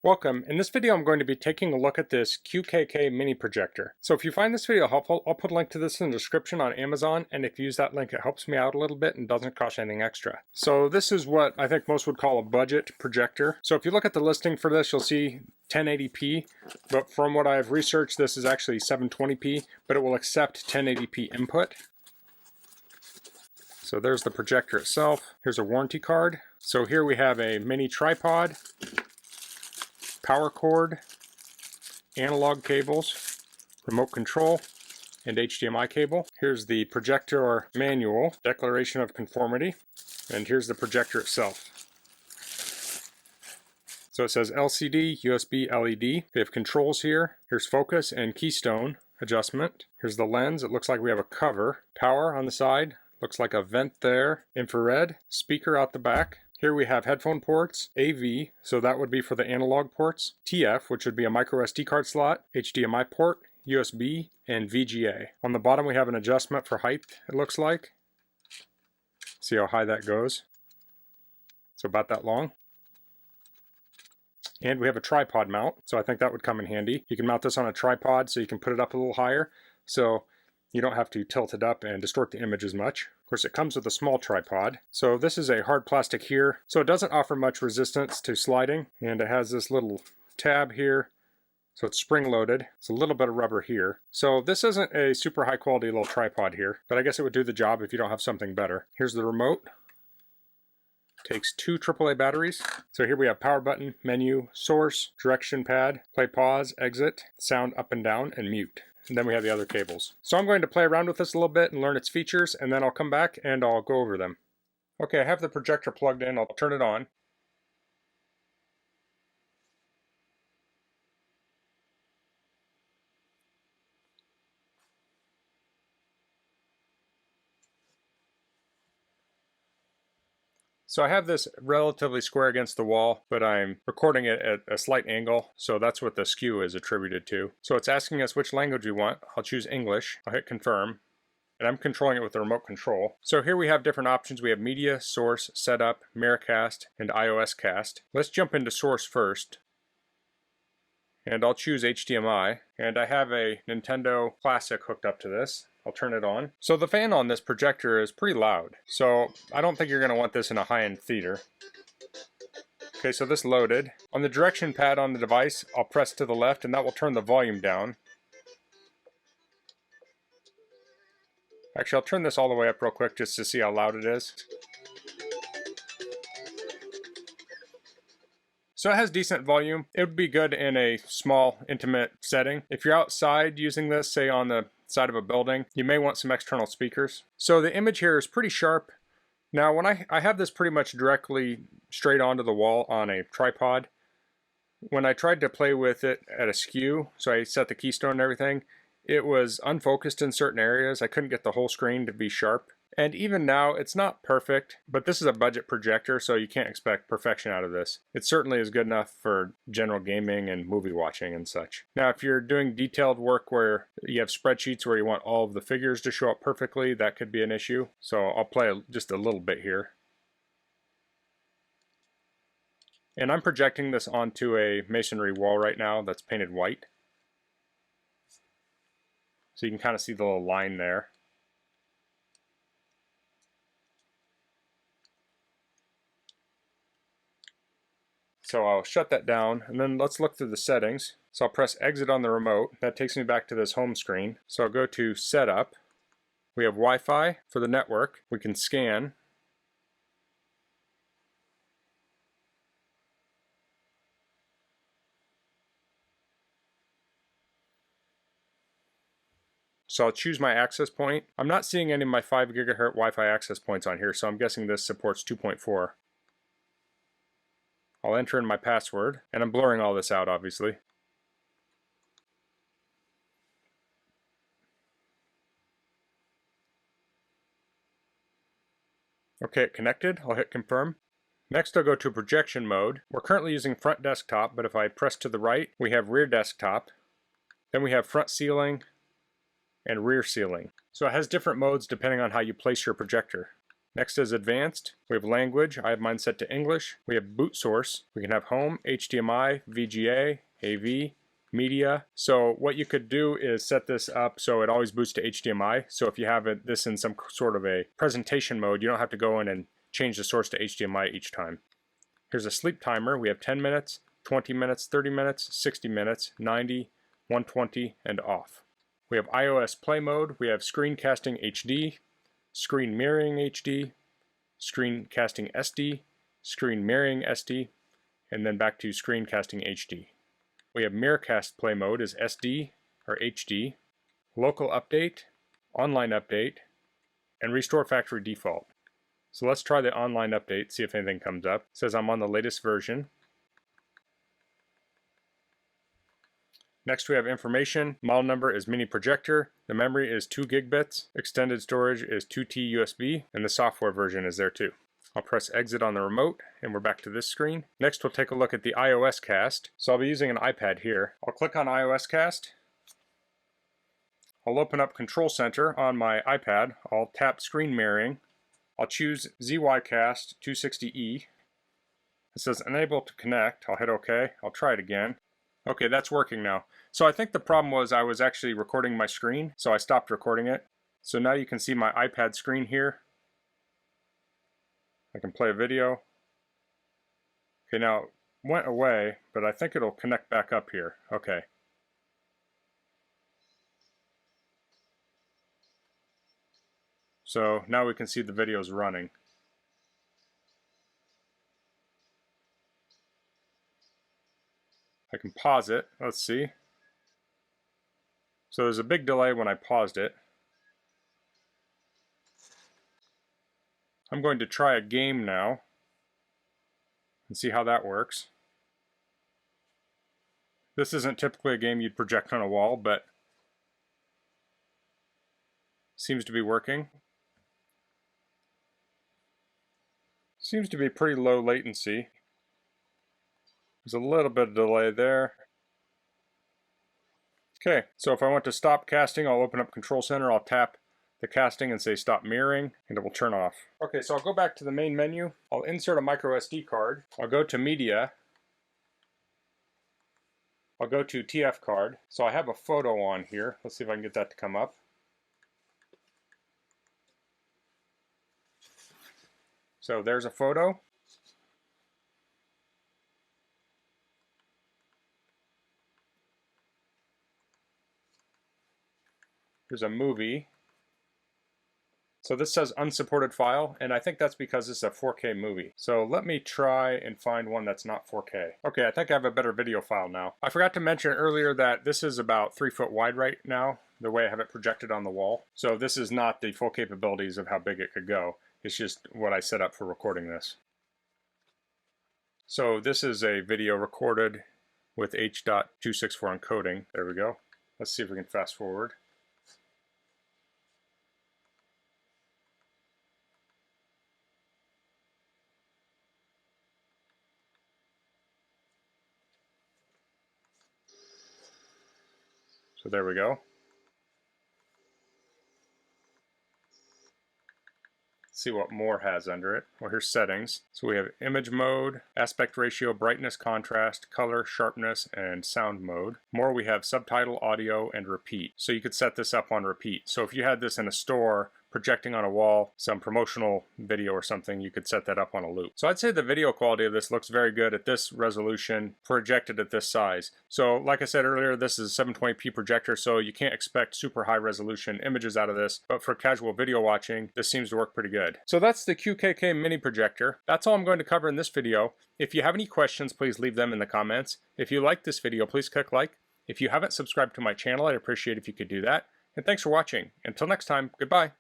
Welcome. In this video I'm going to be taking a look at this QKK mini projector. So if you find this video helpful, I'll put a link to this in the description on Amazon, and if you use that link it helps me out a little bit and doesn't cost anything extra. So this is what I think most would call a budget projector. So if you look at the listing for this, you'll see 1080p, but from what I've researched this is actually 720p, but it will accept 1080p input. So there's the projector itself. Here's a warranty card. So here we have a mini tripod, power cord, analog cables, remote control, and HDMI cable. Here's the projector manual, declaration of conformity, and here's the projector itself. So it says LCD, USB, LED. We have controls here. Here's focus and keystone adjustment. Here's the lens. It looks like we have a cover. Power on the side. Looks like a vent there. Infrared. Speaker out the back. Here we have headphone ports, AV, so that would be for the analog ports, TF, which would be a micro SD card slot, HDMI port, USB, and VGA. On the bottom we have an adjustment for height, it looks like. See how high that goes. So about that long. And we have a tripod mount, so I think that would come in handy. You can mount this on a tripod so you can put it up a little higher, so you don't have to tilt it up and distort the image as much. Of course, it comes with a small tripod. So this is a hard plastic here, so it doesn't offer much resistance to sliding, and it has this little tab here, so it's spring-loaded. It's a little bit of rubber here. So this isn't a super high-quality little tripod here, but I guess it would do the job if you don't have something better. Here's the remote. Takes two AAA batteries. So here we have power button, menu, source, direction pad, play, pause, exit, sound up and down, and mute. And then we have the other cables. So I'm going to play around with this a little bit and learn its features, and then I'll come back and I'll go over them. Okay, I have the projector plugged in. I'll turn it on. So I have this relatively square against the wall, but I'm recording it at a slight angle, so that's what the skew is attributed to. So it's asking us which language we want. I'll choose English. I'll hit confirm, and I'm controlling it with the remote control. So here we have different options. We have media, source, setup, Miracast, and iOS cast. Let's jump into source first. And I'll choose HDMI, and I have a Nintendo Classic hooked up to this. I'll turn it on. So the fan on this projector is pretty loud, so I don't think you're going to want this in a high-end theater. Okay, so this loaded. On the direction pad on the device, I'll press to the left and that will turn the volume down. Actually, I'll turn this all the way up real quick just to see how loud it is. So it has decent volume. It would be good in a small, intimate setting. If you're outside using this, say on the side of a building, you may want some external speakers. So the image here is pretty sharp. Now when I have this pretty much directly straight onto the wall on a tripod. When I tried to play with it at a skew, so I set the keystone and everything, it was unfocused in certain areas. I couldn't get the whole screen to be sharp. And even now, it's not perfect, but this is a budget projector, so you can't expect perfection out of this. It certainly is good enough for general gaming and movie watching and such. Now, if you're doing detailed work where you have spreadsheets where you want all of the figures to show up perfectly, that could be an issue. So I'll play just a little bit here. And I'm projecting this onto a masonry wall right now that's painted white. So you can kind of see the little line there. So I'll shut that down, and then let's look through the settings. So I'll press exit on the remote. That takes me back to this home screen. So I'll go to setup. We have Wi-Fi for the network. We can scan. So I'll choose my access point. I'm not seeing any of my 5 GHz Wi-Fi access points on here, so I'm guessing this supports 2.4. I'll enter in my password, and I'm blurring all this out, obviously. Okay, it connected. I'll hit confirm. Next I'll go to projection mode. We're currently using front desktop, but if I press to the right, we have rear desktop. Then we have front ceiling and rear ceiling. So it has different modes depending on how you place your projector. Next is advanced. We have language. I have mine set to English. We have boot source. We can have home, HDMI, VGA, AV, media. So what you could do is set this up so it always boots to HDMI. So if you have this in some sort of a presentation mode, you don't have to go in and change the source to HDMI each time. Here's a sleep timer. We have 10 minutes, 20 minutes, 30 minutes, 60 minutes, 90, 120, and off. We have iOS play mode. We have screencasting HD, screen mirroring HD, screencasting SD, screen mirroring SD, and then back to screencasting HD. We have mirrorcast play mode is SD or HD, local update, online update, and restore factory default. So let's try the online update, see if anything comes up. It says I'm on the latest version. Next we have information. Model number is mini projector. The memory is 2 gigabits. Extended storage is 2T USB, and the software version is there too. I'll press exit on the remote and we're back to this screen. Next we'll take a look at the iOS cast. So I'll be using an iPad here. I'll click on iOS cast. I'll open up Control Center on my iPad. I'll tap screen mirroring. I'll choose ZYcast 260E. It says enable to connect. I'll hit OK. I'll try it again. Okay, that's working now. So I think the problem was I was actually recording my screen, so I stopped recording it. So now you can see my iPad screen here. I can play a video. Okay, now it went away, but I think it'll connect back up here. Okay. So now we can see the videos running. I can pause it. Let's see. So there's a big delay when I paused it. I'm going to try a game now and see how that works. This isn't typically a game you'd project on a wall, but seems to be working. Seems to be pretty low latency. There's a little bit of delay there. Okay, so if I want to stop casting, I'll open up Control Center, I'll tap the casting and say stop mirroring, and it will turn off. Okay, so I'll go back to the main menu. I'll insert a micro SD card. I'll go to media. I'll go to TF card. So I have a photo on here. Let's see if I can get that to come up. So there's a photo. Here's a movie. So this says unsupported file, and I think that's because it's a 4K movie. So let me try and find one that's not 4K. Okay, I think I have a better video file now. I forgot to mention earlier that this is about 3 foot wide right now, the way I have it projected on the wall. So this is not the full capabilities of how big it could go. It's just what I set up for recording this. So this is a video recorded with H.264 encoding. There we go. Let's see if we can fast forward. So there we go. Let's see what more has under it. Well, here's settings. So we have image mode, aspect ratio, brightness, contrast, color, sharpness, and sound mode. More, we have subtitle, audio, and repeat. So you could set this up on repeat. So if you had this in a store, projecting on a wall, some promotional video or something, you could set that up on a loop. So I'd say the video quality of this looks very good at this resolution, projected at this size. So like I said earlier, this is a 720p projector, so you can't expect super high resolution images out of this, but for casual video watching, this seems to work pretty good. So that's the QKK mini projector. That's all I'm going to cover in this video. If you have any questions, please leave them in the comments. If you like this video, please click like. If you haven't subscribed to my channel, I'd appreciate if you could do that. And thanks for watching. Until next time, goodbye.